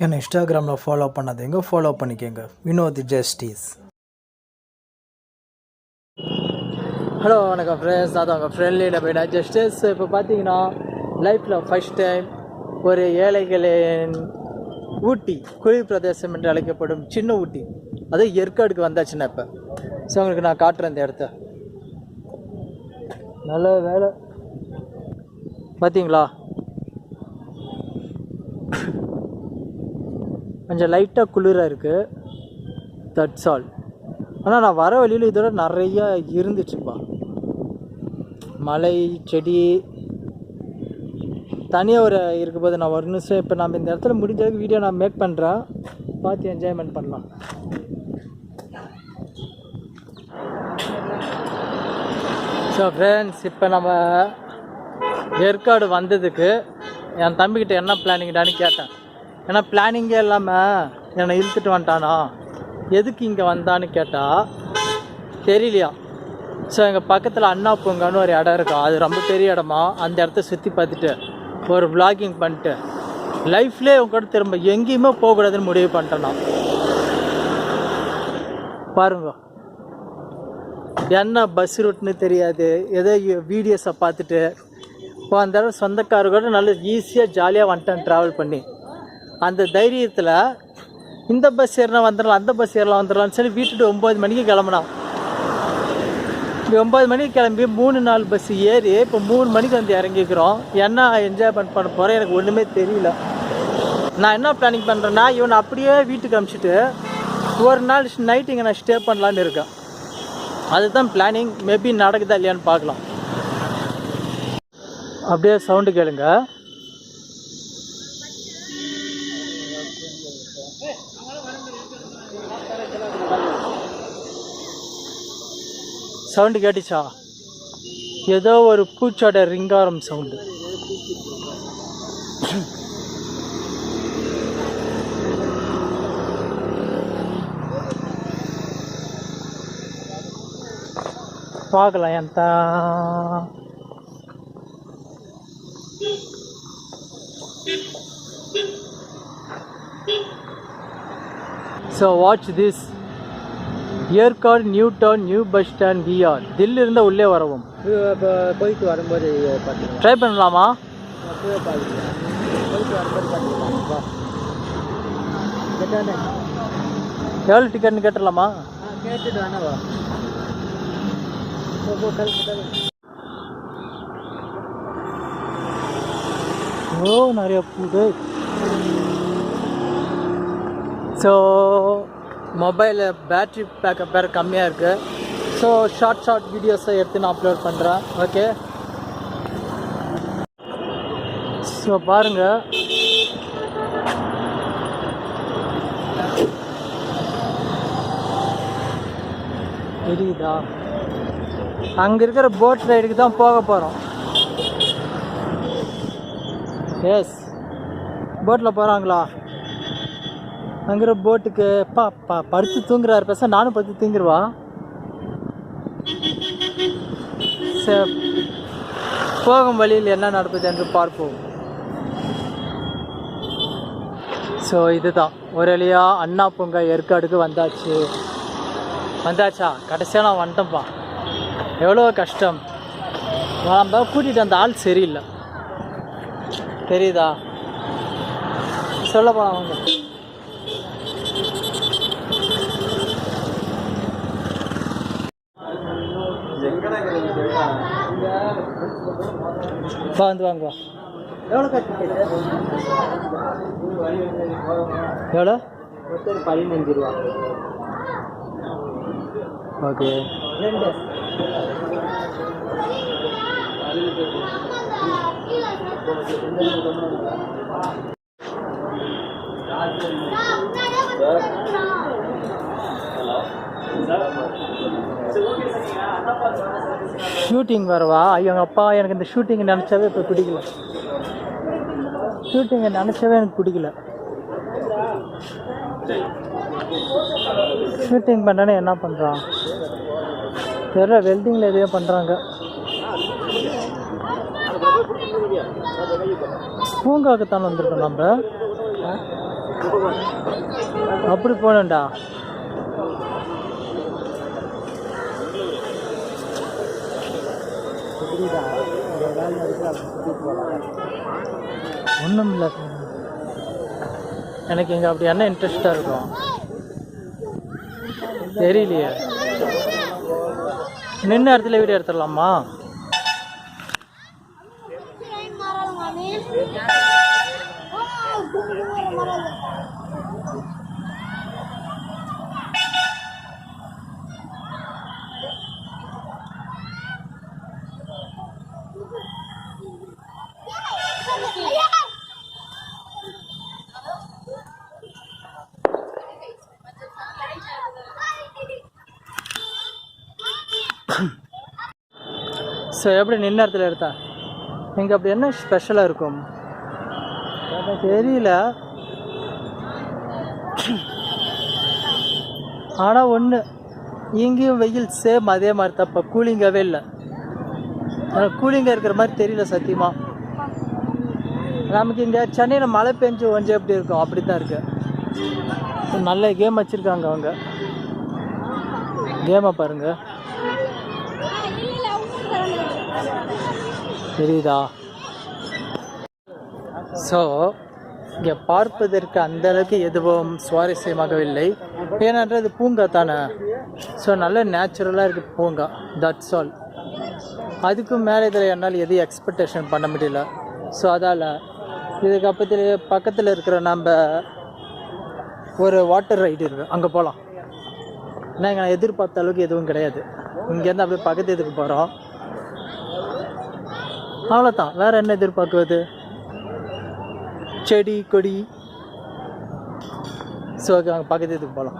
என்னை இன்ஸ்டாகிராமில் ஃபாலோ பண்ணாதீங்க, ஃபாலோ பண்ணிக்கோங்க. வினோத் ஜஸ்டிஸ். ஹலோ வணக்கம் ஃப்ரெண்ட்ஸ், நான் உங்கள் ஃப்ரெண்ட்லி டபேடா ஜஸ்டிஸ். இப்போ பார்த்தீங்கன்னா லைஃப்பில் ஃபஸ்ட் டைம் ஒரு ஏழைகளின் ஊட்டி, குளிர் பிரதேசம் என்று அழைக்கப்படும் சின்ன ஊட்டி, அது ஏற்காடுக்கு வந்தாச்சுன்னா இப்போ. ஸோ உங்களுக்கு நான் காட்டுறேன் இந்த இடத்த. நல்ல வேலை பார்த்தீங்களா, கொஞ்சம் லைட்டாக குளிராக இருக்குது, தட்ஸ் ஆல். ஆனால் நான் வர வழியில் இதோட நிறையா இருந்துச்சுப்பா, மலை செடி தனியாக ஒரு இருக்கும்போது நான் ஒரு நிமிஷம். இப்போ நம்ம இந்த இடத்துல முடிஞ்சதுக்கு வீடியோ நான் மேக் பண்ணுறேன், பார்த்து என்ஜாய்மெண்ட் பண்ணலாம். ஸோ ஃப்ரெண்ட்ஸ், இப்போ நம்ம ஏற்காடு வந்ததுக்கு என் தம்பிக்கிட்ட என்ன பிளானிங்டான்னு கேட்டேன். ஏன்னா பிளானிங்கே இல்லாமல் என்னை இழுத்துட்டு வந்துட்டானா, எதுக்கு இங்கே வந்தான்னு கேட்டால் தெரியலையா. ஸோ எங்கள் பக்கத்தில் அண்ணா பூங்கான்னு ஒரு இடம் இருக்கும், அது ரொம்ப பெரிய இடமா. அந்த இடத்த சுற்றி பார்த்துட்டு ஒரு vlogging பண்ணிட்டு லைஃப்லேயே உங்க கூட திரும்ப எங்கேயுமே போகக்கூடாதுன்னு முடிவு பண்ணிட்டேன்னா பாருங்க. என்ன பஸ் ரூட்னு தெரியாது, ஏதோ வீடியோஸை பார்த்துட்டு இப்போ அந்த தடவை சொந்தக்காரர் கூட நல்ல ஈஸியாக ஜாலியாக வந்துட்டேன் ட்ராவல் பண்ணி. அந்த தைரியத்தில் இந்த பஸ் ஏறினா வந்துடலாம், அந்த பஸ் ஏறலாம் வந்துடலாம்னு சொல்லி வீட்டுட்டு 9 மணிக்கு கிளம்புனான். 9 மணிக்கு கிளம்பி 3-4 பஸ் ஏறி இப்போ 3 மணிக்கு வந்து இறங்கிக்கிறோம். என்ன என்ஜாய்மெண்ட் பண்ண போகிறேன் எனக்கு ஒன்றுமே தெரியல. நான் என்ன பிளானிங் பண்ணுறேன்னா, இவனை அப்படியே வீட்டுக்கு அனுப்பிச்சிட்டு ஒரு நாள் நைட் இங்கே நான் ஸ்டே பண்ணலான்னு இருக்கேன். அதுதான் பிளானிங். மேபி நடக்குதா இல்லையான்னு பார்க்கலாம். அப்படியே சவுண்டு கேளுங்க. சவுண்டு கேட்டுச்சா? ஏதோ ஒரு பூச்சோட ரிங்காரம் சவுண்டு. பார்க்கலாம் ఎంత. So watch this. Yercaud new town, new bus stand PR. Delhi இருந்தால் உள்ளே வரவும். போயிட்டு வரும்போது ட்ரை பண்ணலாமா? எவ்வளோ டிக்கெட்னு கேட்டுடலாமா? கேட்டுட்டு வேணாவா? ஓ நிறைய பூ. ஸோ மொபைலில் பேட்ரி பேக்கப் வேறு கம்மியாக இருக்குது. ஸோ ஷார்ட் வீடியோஸை எடுத்து நான் அப்லோட் பண்ணுறேன். ஓகே, ஸோ பாருங்கள். தெரியுதா? அங்கே இருக்கிற போட் ரைடுக்கு தான் போக போகிறோம். எஸ், போட்டில் போகிறாங்களா? அங்கிற போட்டுக்கு படுத்து தூங்குறாரு. பேச நானும் படுத்து தூங்கிடுவா. சரி, போகும் வழியில் என்ன நடக்குது என்று பார்ப்போம். ஸோ இதுதான் ஒரு வழியாக அண்ணா பூங்கா ஏற்காடுக்கு வந்தாச்சா? கடைசியாக நான் வந்துட்டேன்ப்பா. எவ்வளோ கஷ்டம். நம்ம கூட்டிகிட்டு அந்த ஆள் சரியில்லை, தெரியுதா? சொல்ல போலாம் அவங்க. வந்து வாங்குவா. எவ்வளோ கட்டி? எவ்வளோ? 15 ரூபா. ஓகே, ஷூட்டிங் வரவா? எங்கள் அப்பா எனக்கு இந்த ஷூட்டிங்கை நினச்சாவே இப்போ பிடிக்கல. ஷூட்டிங்கை நினச்சாவே எனக்கு பிடிக்கல. ஷூட்டிங் பண்ணானே என்ன பண்ணுறான் தெரியல. வெல்டிங்கில் எதையோ பண்ணுறாங்க. பூங்காக்குத்தான் வந்திருக்கோம் நம்ம. அப்படி போனேன்டா. ஒன்றும் இல்லை, எனக்கு இங்கே அப்படி என்ன இன்ட்ரெஸ்டாக இருக்கும் தெரியலையே. நின்று இடத்துல வீடியோ எடுத்துடலாமா? ஸோ எப்படி நின்ன இடத்துல எடுத்தா இங்கே அப்படி என்ன ஸ்பெஷலாக இருக்கும் தெரியல. ஆனால் ஒன்று, இங்கேயும் வெயில் சேம் அதே மாதிரி தப்ப கூலிங்காகவே இல்லை. எனக்கு கூலிங்காக இருக்கிற மாதிரி தெரியல சத்தியமாக. நமக்கு இங்கே சென்னையில் மழை பெஞ்சு கொஞ்சம் எப்படி இருக்கும் அப்படி தான் இருக்கு. நல்ல கேம் வச்சுருக்காங்க அவங்க. கேமை பாருங்க, தெரியுதா? ஸோ இங்கே பார்ப்பதற்கு அந்த அளவுக்கு எதுவும் சுவாரஸ்யமாகவில்லை. ஏனென்றால் பூங்கா தானே. ஸோ நல்ல நேச்சுரலாக இருக்குது பூங்கா, தட்ஸ் ஆல். அதுக்கும் மேலே இதில் என்னால் எதையும் எக்ஸ்பெக்டேஷன் பண்ண முடியல. ஸோ அதால் இதுக்கு பக்கத்தில் இருக்கிற நம்ம ஒரு வாட்டர் ரைடு இருக்குது, அங்கே போகலாம். நாங்கள் எதிர்பார்த்த அளவுக்கு எதுவும் கிடையாது. இங்கேருந்து அப்படியே பக்கத்து இதுக்கு போகிறோம், அவ்வளோதான். வேறு என்ன எதிர்பார்க்குவது? செடி கொடி. ஸோ அங்கே பக்கத்து இதுக்கு போகலாம்.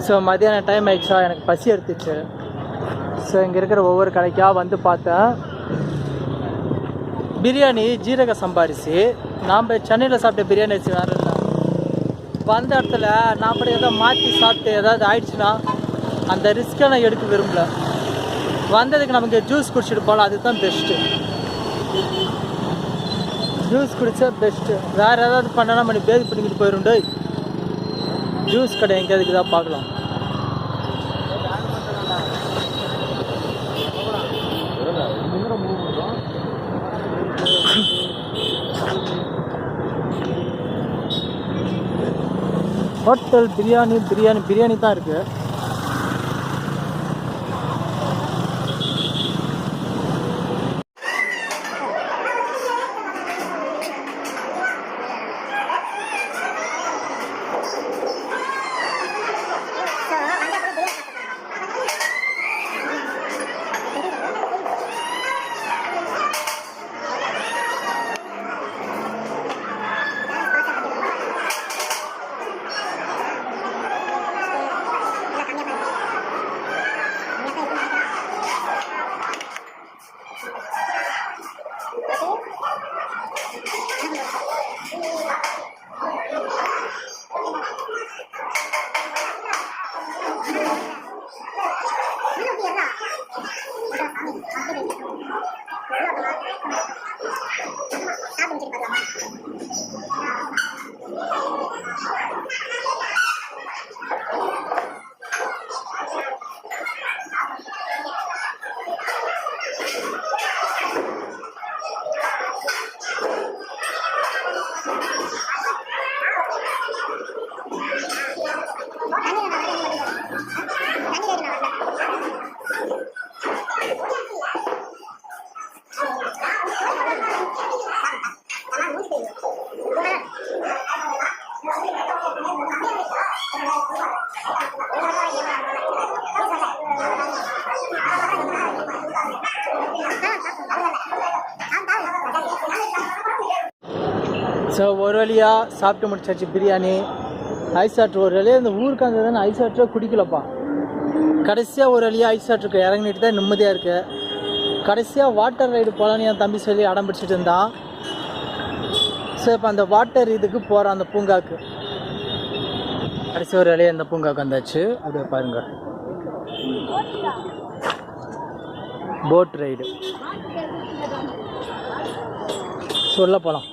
ஸோ மத்தியானம் டைம் ஆயிடுச்சா, எனக்கு பசி எடுத்துச்சு. ஸோ இங்கே இருக்கிற ஒவ்வொரு கடைக்காக வந்து பார்த்தேன். பிரியாணி ஜீரக சம்பாரிச்சு நாம் சென்னையில் சாப்பிட்ட பிரியாணி வச்சு வேறு இல்லை. வந்த இடத்துல நான் கூட ஏதோ மாற்றி சாப்பிட்டு ஏதாவது ஆயிடுச்சுன்னா அந்த ரிஸ்க்கை நான் எடுக்க விரும்பல. வந்ததுக்கு நமக்கு ஜூஸ் குடிச்சிட்டு போகலாம், அதுதான் பெஸ்ட்டு. ஜூஸ் குடித்தா பெஸ்ட்டு. வேறு ஏதாவது பண்ணனா மணி பேதி பண்ணிக்கிட்டு போயிடும்டே. ஜூஸ் கடை எங்கேயாதுக்கு தான் பார்க்கலாம். ஹோட்டல் பிரியாணி பிரியாணி பிரியாணி தான் இருக்குது. ஸோ ஒரு வழியாக சாப்பிட்டு முடிச்சாச்சு பிரியாணி. ஐஸ் வாட்டர் ஒரு வழியாக இந்த ஊருக்கு அந்த தானே ஐஸ் வாட்டரை குடிக்கலப்பா. கடைசியாக ஒரு வழியாக ஐஸ் வாட்டருக்கு இறங்கிட்டு தான் நிம்மதியாக இருக்குது. கடைசியாக வாட்டர் ரைடு போகலான்னு என் தம்பி சொல்லி அடம் பிடிச்சிட்டு இருந்தான். ஸோ இப்போ அந்த வாட்டர் இதுக்கு போகிறான், அந்த பூங்காவுக்கு. கடைசி ஒரு வழியாக இந்த பூங்காவுக்கு வந்தாச்சு. அப்படியே பாருங்கள். போட் ரைடு சொல்ல போகலாம்.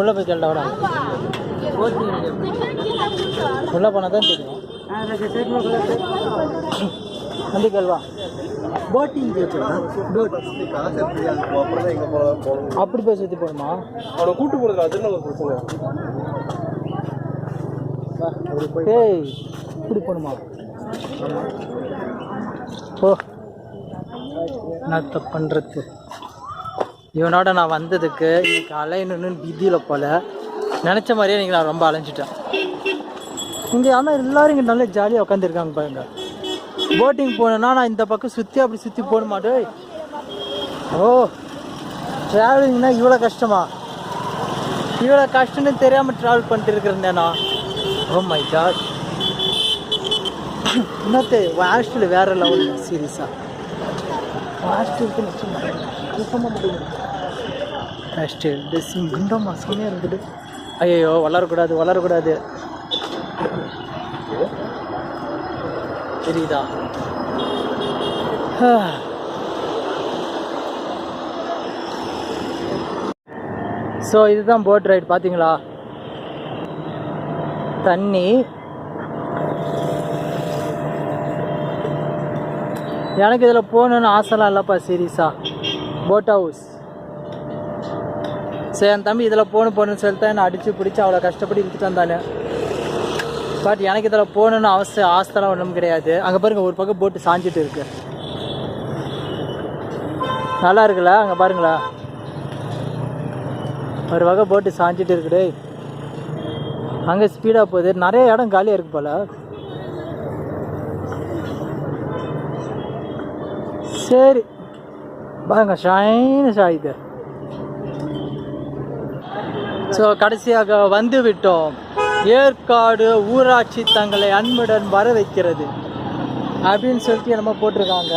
உள்ள போய் கேள்டா விட உள்ள போனால் தான் தெரியும். வந்து கேள்வா போட்டிங் அப்படி போய் சுற்றி போகணுமா? அவனை கூட்டு போடுறது அதுன்னு ஒரு பிரச்சனை. ஏய் இப்படி போகணுமா? ஓ நான் தப்பு பண்ணுறது. இவனோட நான் வந்ததுக்கு இன்னைக்கு அலையணுன்னு விதியில் போல நினச்ச மாதிரியே இன்றைக்கி நான் ரொம்ப அலைஞ்சிட்டேன். இங்கே ஆனால் எல்லோரும் இங்கே நல்லா ஜாலியாக உட்காந்துருக்காங்க பாருங்க. போட்டிங் போகணுன்னா நான் இந்த பக்கம் சுற்றி அப்படி சுற்றி போட மாட்டேன். ஓ ட்ராவலிங்னா இவ்வளோ கஷ்டமா? இவ்வளோ கஷ்டம்னு தெரியாமல் ட்ராவல் பண்ணிட்டு இருக்கிறேன்னா ஓ மை காட். என்னத்து ஹாஸ்டல் வேறு லெவல் சீரியஸாக ஹாஸ்டலுக்கு ஹாஸ்டல் ட்ரெஸ்ஸிங் குண்டமா செம்மையாக இருந்தது. ஐயோ வளரக்கூடாது வளரக்கூடாது தெரியுதா? ஸோ இதுதான் போட் ரைடு பார்த்தீங்களா? தண்ணி எனக்கு இதில் போகணுன்னு ஆசைலாம் இல்லைப்பா சீரியஸாக. போட் ஹவுஸ் சரி என் தம்பி இதில் போகணுன்னு சொல்லிட்டு என்னை அடித்து பிடிச்சி அவ்வளோ கஷ்டப்பட்டு இழுத்துட்டு வந்தானே. பட் எனக்கு இதில் போகணுன்னு ஆசைலாம் ஒன்றும் கிடையாது. அங்கே பாருங்கள் ஒரு பக்கம் போட்டு சாஞ்சிட்டு இருக்கு. நல்லா இருக்குல்ல? அங்கே பாருங்களா ஒரு வகை போட்டு சாஞ்சிட்டு இருக்குடே. அங்கே ஸ்பீடாக போகுது. நிறைய இடம் காலியாக இருக்கு போல. சரி பாருங்க ஷைனு ஷாயுது. ஸோ கடைசியாக வந்து விட்டோம். ஏற்காடு ஊராட்சி தங்களை அன்புடன் வர வைக்கிறது அப்படின்னு சொல்லிட்டு என்னமோ போட்டிருக்காங்க.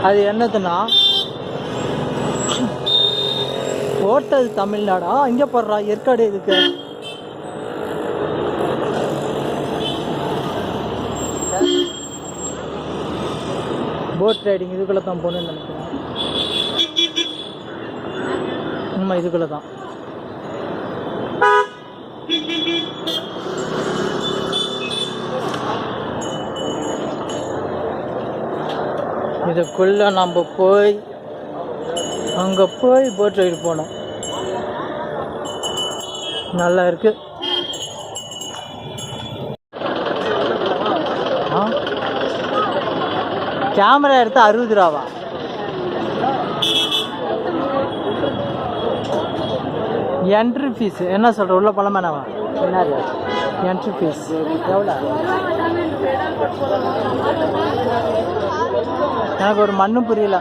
அது என்னதுன்னா ஓட்டது தமிழ்நாடா? இங்கே போடுறா ஏற்காடு இதுக்கு. போட் ரைடிங் இதுக்குள்ளே தான் போகணுன்னு நினைக்கிறேன். ஆமாம் இதுக்குள்ளே தான். இதுக்குள்ளே நம்ம போய் அங்கே போய் போட் ரைடு போனோம். நல்லா இருக்கு. கேமரா எடுத்து 60 ரூபாவா? என்ட்ரி ஃபீஸ் என்ன சொல்கிற? உள்ள பழமானவா? என்ன என்ட்ரி ஃபீஸ் எவ்வளோ? எனக்கு ஒரு மண்ணும் புரியல.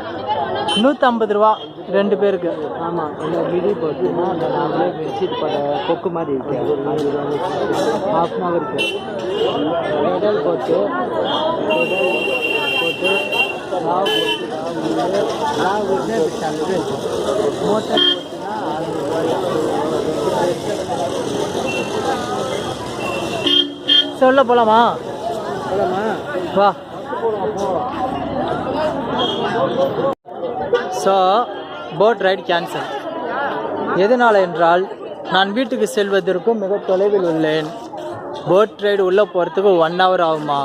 150 ரூபா 2 பேருக்கு. ஆமாம் இந்த விடி போட்டுன்னா அந்த நாங்களே பெட்ஷீட் போட கொக்கு மாதிரி இருக்கு. ஒரு 5 ரூபா ½ ஹவருக்கு பெடல் போட்டு மோட்டர் சொல்ல போலாமா? வா. So boat ride cancel. எதனால் என்றால் நான் வீட்டுக்கு செல்வதற்கும் மிக தொலைவில் உள்ளேன். போட் ரைடு உள்ளே போகிறதுக்கு 1 hour ஆகுமா?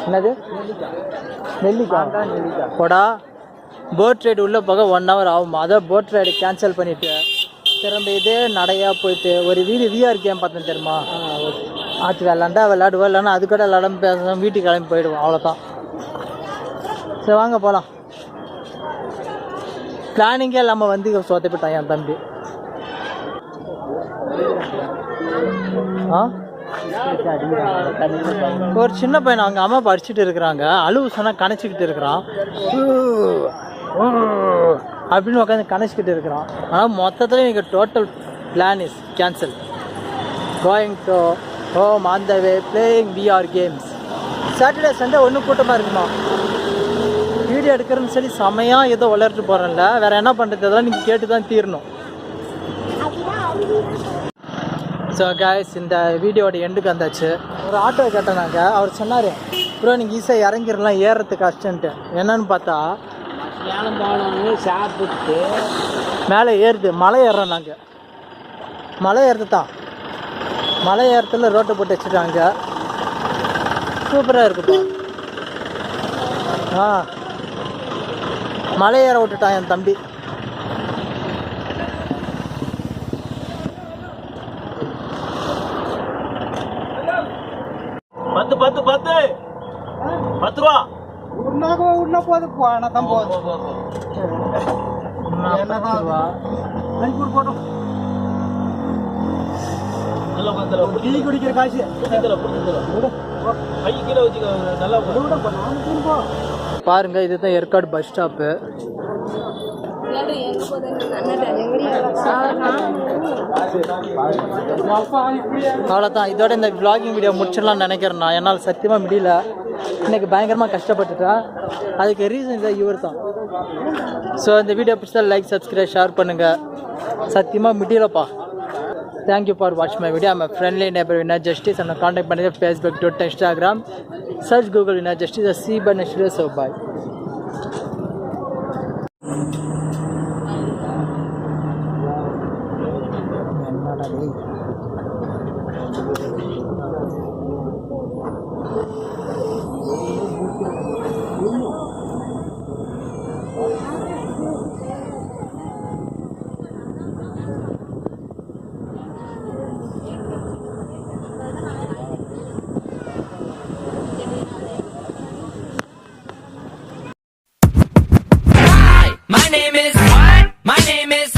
என்னது நெல்லிக்காய் போடா. போட் ரைடு உள்ளே போக 1 hour ஆகுமா? அதான் போட் ரைடு கேன்சல் பண்ணிவிட்டு திரும்ப இதே நடையாக போயிட்டு ஒரு விஆர் கேம் பார்த்தேன் தெரியுமா? ஆச்சு விளாண்டா விளாடுவோம், இல்லைன்னா அது கூட விளாடாம பேசணும், வீட்டுக்கு கிளம்பி போயிடுவோம், அவ்வளோதான். சரி வாங்க போகலாம். பிளானிங்கே இல்லாமல் வந்து சொத்தப்பட்டான் என் தம்பி. ஒரு சின்ன பையன் அவங்க அம்மா படிச்சுட்டு இருக்கிறாங்க. அழுவு சொன்னால் கணச்சிக்கிட்டு இருக்கிறான் அப்படின்னு உட்காந்து கணச்சிக்கிட்டு இருக்கிறான். ஆனால் மொத்தத்தில் எனக்கு total plan is cancel. Going to home on the way playing VR games. Saturday Sunday ஒன்றும் கூட்டமாக இருக்குமா? வீடியோ எடுக்கிறேன்னு சொல்லி செமையாக ஏதோ விளையாட்டு போகிறேன்ல, வேறு என்ன பண்ணுறது? அதெல்லாம் நீங்கள் கேட்டு தான் தீரணும். ஸோ காய்ஸ் இந்த வீடியோட எண்டுக்கு வந்தாச்சு. ஒரு ஆட்டோ கேட்டேன் நாங்கள். அவர் சொன்னார் ப்ரோ நீங்கள் ஈஸியாக இறங்கிடலாம் ஏறுறதுக்கு கஷ்டன்ட்டு. என்னன்னு பார்த்தா சாப்பிட்டு மேலே ஏறுது. மலை ஏறுறோம் நாங்கள். மலை ஏறுறது தான். மலை ஏறத்துல ரோட்டை போட்டு வச்சுட்டாங்க. சூப்பராக இருக்குப்பா. மலை ஏற விட்டுட்டான் என் தம்பி. பத்து பத்து பத்து 10 ரூபா உள்ள போது ஆனால் தான் போதும். போட்டோம் டீ குடிக்கிற காசு கீழே வச்சுக்க நல்லா பாருங்க. இதுதான் ஏற்காடு பஸ் ஸ்டாப்பு. அவ்வளோதான். இதோட இந்த vlogging வீடியோ முடிச்சிடலாம்னு நினைக்கிறேன் நான். என்னால் சத்தியமாக முடியல. இன்னைக்கு பயங்கரமாக கஷ்டப்பட்டுட்டேன். அதுக்கு ரீசன் இதை இவர் தான். ஸோ இந்த வீடியோ பிடிச்சா லைக் சப்ஸ்கிரைப் ஷேர் பண்ணுங்கள். சத்தியமாக முடியலப்பா. Thank you for watching my video. I'm a friendly neighbor Vinay Justice and contact பண்ணுங்க Facebook, Twitter, Instagram. Search Google Vinay Justice. See you next video. So bye. My name is.